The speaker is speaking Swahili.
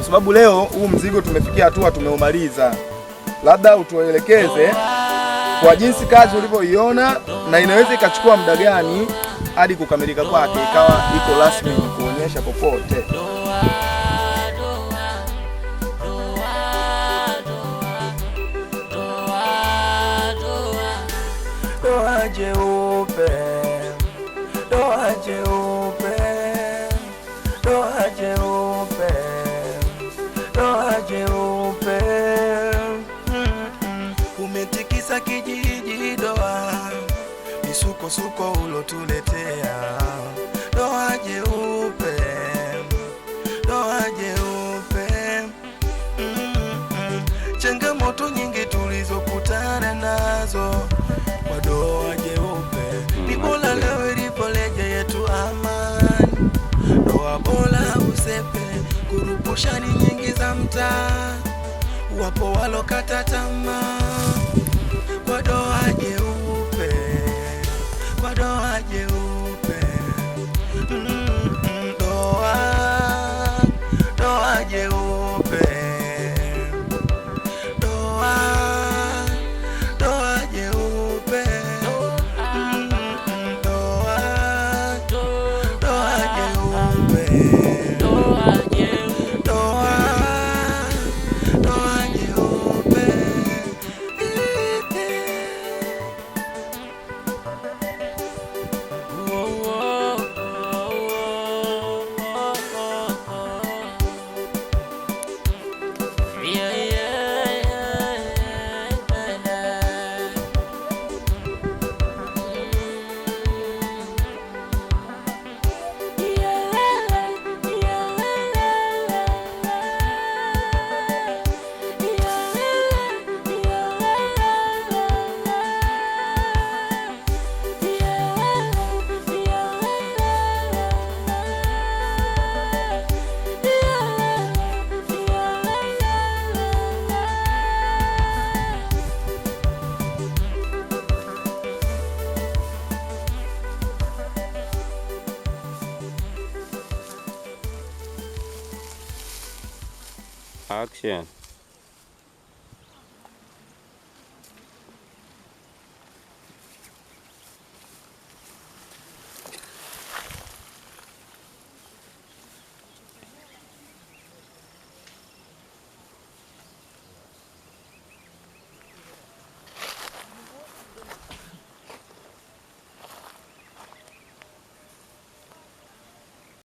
kwa sababu leo huu mzigo tumefikia hatua tumeumaliza. Labda utuelekeze kwa jinsi kazi ulivyoiona na inaweza ikachukua muda gani hadi kukamilika kwake ikawa iko rasmi kuonyesha popote. Doa jeupe, doa jeupe, doa jeupe, doa jeupe. Umetikisa kijiji doa, misukosuko ulotuletea. Doa jeupe, doa jeupe. Changamoto nyingi tulizokutana nazo kwa doa jeupe, ni bora leo ilipoleja yetu amani. Doa bora usepe, kurupushani nyingi za mtaa, wapo walokata tamaa. Kwa doa jeupe, kwa doa jeupe, doa, doa jeupe, doa, doa jeupe, doa, doa jeupe, doa, doa jeupe. Action.